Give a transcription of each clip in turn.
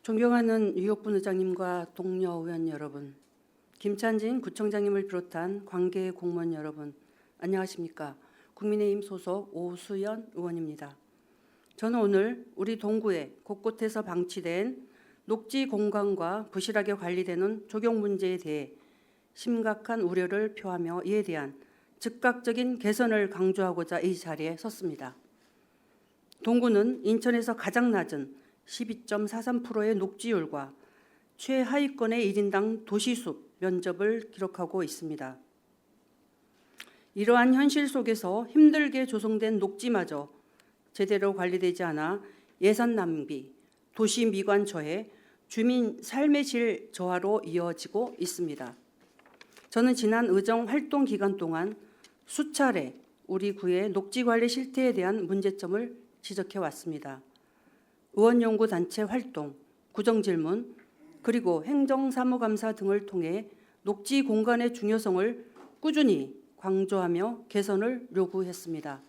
존경하는 유혁분 의장님과 동료 의원 여러분, 김찬진 구청장님을 비롯한 관계 공무원 여러분, 안녕하십니까? 국민의힘 소속 오수연 의원입니다. 저는 오늘 우리 동구에 곳곳에서 방치된 녹지 공간과 부실하게 관리되는 조경 문제에 대해 심각한 우려를 표하며 이에 대한 즉각적인 개선을 강조하고자 이 자리에 섰습니다. 동구는 인천에서 가장 낮은 12.43%의 녹지율과 최하위권의 1인당 도시숲 면적을 기록하고 있습니다. 이러한 현실 속에서 힘들게 조성된 녹지마저 제대로 관리되지 않아 예산 낭비, 도시 미관 저해, 주민 삶의 질 저하로 이어지고 있습니다. 저는 지난 의정 활동 기간 동안 수차례 우리 구의 녹지 관리 실태에 대한 문제점을 지적해 왔습니다. 의원연구단체 활동, 구정질문, 그리고 행정사무감사 등을 통해 녹지 공간의 중요성을 꾸준히 강조하며 개선을 요구했습니다.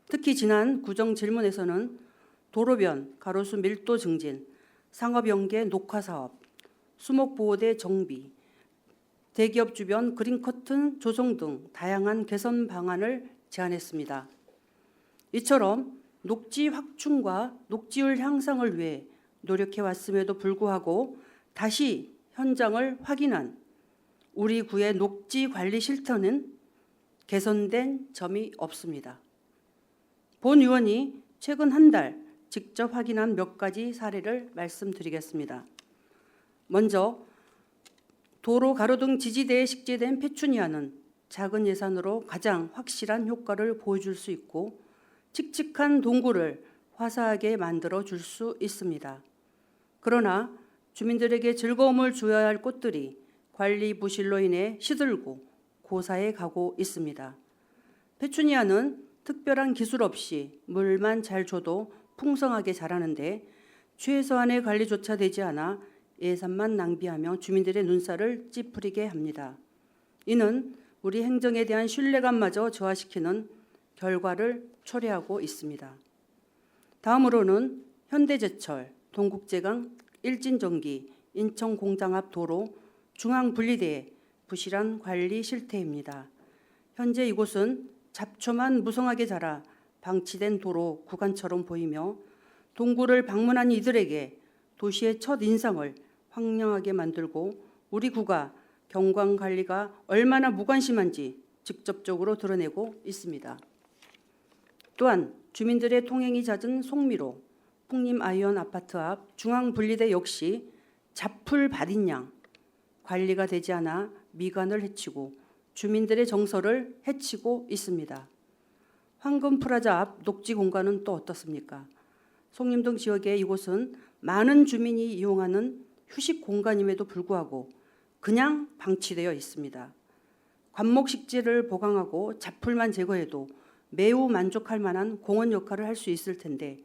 특히 지난 구정질문에서는 도로변, 가로수 밀도 증진, 상업연계 녹화사업, 수목보호대 정비, 대기업 주변 그린커튼 조성 등 다양한 개선 방안을 제안했습니다. 이처럼 녹지 확충과 녹지율 향상을 위해 노력해왔음에도 불구하고 다시 현장을 확인한 우리 구의 녹지 관리 실태는 개선된 점이 없습니다. 본 의원이 최근 한 달 직접 확인한 몇 가지 사례를 말씀드리겠습니다. 먼저 도로 가로등 지지대에 식재된 페추니아는 작은 예산으로 가장 확실한 효과를 보여줄 수 있고 칙칙한 동구를 화사하게 만들어 줄 수 있습니다. 그러나 주민들에게 즐거움을 주어야 할 꽃들이 관리 부실로 인해 시들고 고사해 가고 있습니다. 페추니아는 특별한 기술 없이 물만 잘 줘도 풍성하게 자라는데 최소한의 관리조차 되지 않아 예산만 낭비하며 주민들의 눈살을 찌푸리게 합니다. 이는 우리 행정에 대한 신뢰감마저 저하시키는 결과를 초래하고 있습니다. 다음으로는 현대제철, 동국제강, 일진전기, 인천공장 앞 도로, 중앙분리대의 부실한 관리 실태입니다. 현재 이곳은 잡초만 무성하게 자라 방치된 도로 구간처럼 보이며 동구를 방문한 이들에게 도시의 첫 인상을 황량하게 만들고 우리 구가 경관관리가 얼마나 무관심한지 직접적으로 드러내고 있습니다. 또한 주민들의 통행이 잦은 송미로, 풍림 아이언 아파트 앞 중앙분리대 역시 잡풀 받인 양 관리가 되지 않아 미관을 해치고 주민들의 정서를 해치고 있습니다. 황금프라자 앞 녹지 공간은 또 어떻습니까? 송림동 지역의 이곳은 많은 주민이 이용하는 휴식 공간임에도 불구하고 그냥 방치되어 있습니다. 관목식재를 보강하고 잡풀만 제거해도 매우 만족할 만한 공원 역할을 할 수 있을 텐데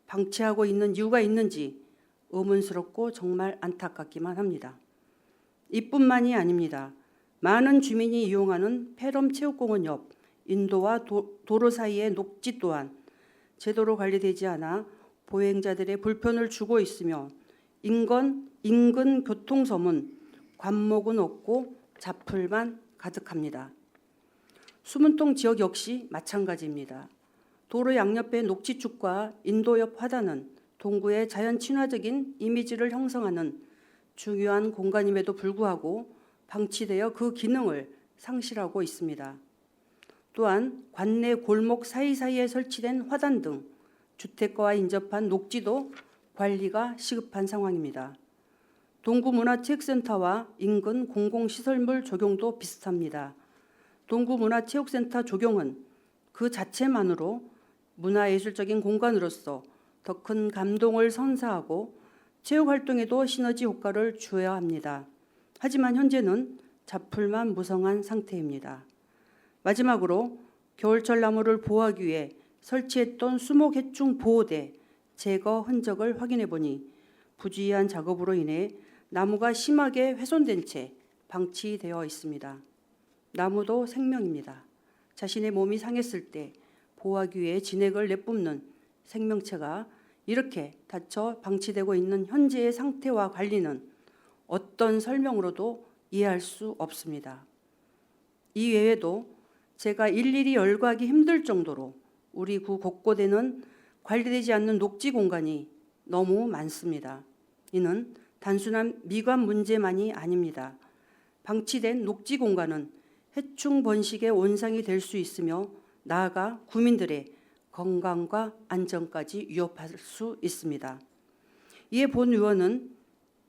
방치하고 있는 이유가 있는지 의문스럽고 정말 안타깝기만 합니다. 이뿐만이 아닙니다. 많은 주민이 이용하는 폐렴체육공원 옆 인도와 도로 사이의 녹지 또한 제대로 관리되지 않아 보행자들의 불편을 주고 있으며 인근 교통섬은 관목은 없고 잡풀만 가득합니다. 수문동 지역 역시 마찬가지입니다. 도로 양옆의 녹지축과 인도 옆 화단은 동구의 자연 친화적인 이미지를 형성하는 중요한 공간임에도 불구하고 방치되어 그 기능을 상실하고 있습니다. 또한 관내 골목 사이사이에 설치된 화단 등 주택가와 인접한 녹지도 관리가 시급한 상황입니다. 동구문화체육센터와 인근 공공시설물 조경도 비슷합니다. 동구문화체육센터 조경은 그 자체만으로 문화예술적인 공간으로서 더 큰 감동을 선사하고 체육활동에도 시너지 효과를 주어야 합니다. 하지만 현재는 잡풀만 무성한 상태입니다. 마지막으로 겨울철 나무를 보호하기 위해 설치했던 수목해충 보호대 제거 흔적을 확인해 보니 부주의한 작업으로 인해 나무가 심하게 훼손된 채 방치되어 있습니다. 나무도 생명입니다. 자신의 몸이 상했을 때 보호하기 위해 진액을 내뿜는 생명체가 이렇게 닫혀 방치되고 있는 현재의 상태와 관리는 어떤 설명으로도 이해할 수 없습니다. 이 외에도 제가 일일이 열거하기 힘들 정도로 우리 구 곳곳에는 관리되지 않는 녹지 공간이 너무 많습니다. 이는 단순한 미관 문제만이 아닙니다. 방치된 녹지 공간은 해충 번식의 온상이 될 수 있으며 나아가 구민들의 건강과 안전까지 위협할 수 있습니다. 이에 본 의원은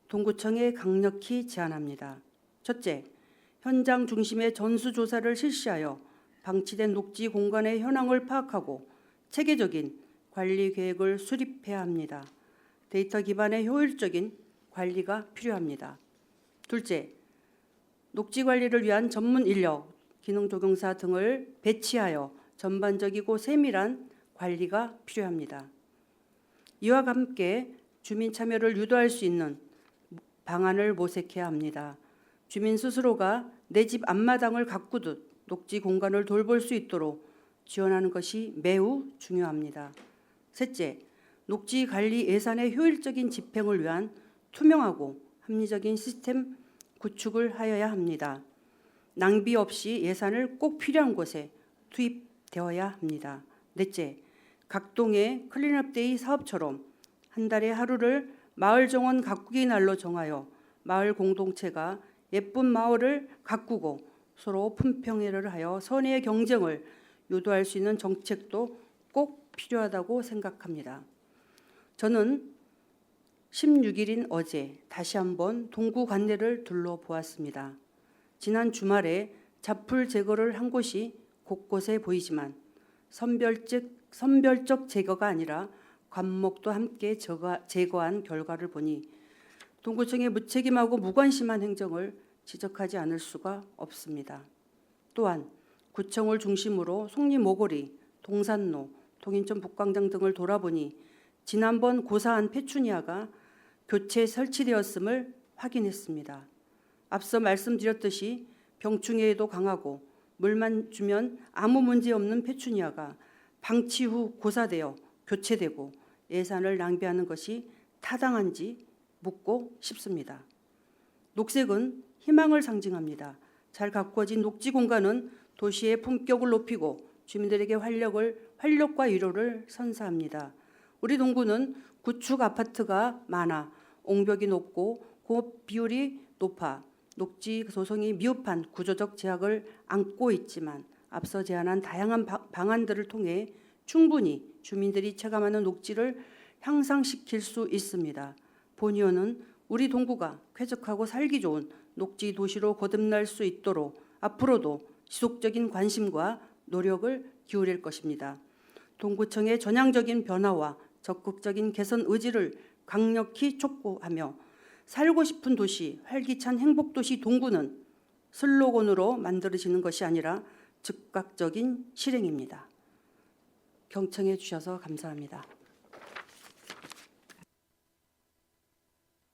동구청에 강력히 제안합니다. 첫째, 현장 중심의 전수조사를 실시하여 방치된 녹지 공간의 현황을 파악하고 체계적인 관리 계획을 수립해야 합니다. 데이터 기반의 효율적인 관리가 필요합니다. 둘째, 녹지 관리를 위한 전문 인력, 기능조경사 등을 배치하여 전반적이고 세밀한 관리가 필요합니다. 이와 함께 주민 참여를 유도할 수 있는 방안을 모색해야 합니다. 주민 스스로가 내 집 앞마당을 가꾸듯 녹지 공간을 돌볼 수 있도록 지원하는 것이 매우 중요합니다. 셋째, 녹지 관리 예산의 효율적인 집행을 위한 투명하고 합리적인 시스템 구축을 하여야 합니다. 낭비 없이 예산을 꼭 필요한 곳에 투입되어야 합니다. 넷째, 각 동의 클린업데이 사업처럼 한 달에 하루를 마을 정원 가꾸기 날로 정하여 마을 공동체가 예쁜 마을을 가꾸고 서로 품평회를 하여 선의의 경쟁을 유도할 수 있는 정책도 꼭 필요하다고 생각합니다. 저는 16일인 어제 다시 한번 동구 관내를 둘러보았습니다. 지난 주말에 잡풀 제거를 한 곳이 곳곳에 보이지만 선별적 제거가 아니라 관목도 함께 제거한 결과를 보니 동구청의 무책임하고 무관심한 행정을 지적하지 않을 수가 없습니다. 또한 구청을 중심으로 송리 모고리, 동산로, 동인천 북광장 등을 돌아보니 지난번 고사한 페추니아가 교체 설치되었음을 확인했습니다. 앞서 말씀드렸듯이 병충해에도 강하고 물만 주면 아무 문제 없는 페추니아가 방치 후 고사되어 교체되고 예산을 낭비하는 것이 타당한지 묻고 싶습니다. 녹색은 희망을 상징합니다. 잘 가꾸어진 녹지 공간은 도시의 품격을 높이고 주민들에게 활력과 위로를 선사합니다. 우리 동구는 구축 아파트가 많아 옹벽이 높고 고업 비율이 높아 녹지 조성이 미흡한 구조적 제약을 안고 있지만 앞서 제안한 다양한 방안들을 통해 충분히 주민들이 체감하는 녹지를 향상시킬 수 있습니다. 본 의원은 우리 동구가 쾌적하고 살기 좋은 녹지 도시로 거듭날 수 있도록 앞으로도 지속적인 관심과 노력을 기울일 것입니다. 동구청의 전향적인 변화와 적극적인 개선 의지를 강력히 촉구하며 살고 싶은 도시, 활기찬 행복도시 동구는 슬로건으로 만들어지는 것이 아니라 즉각적인 실행입니다. 경청해 주셔서 감사합니다.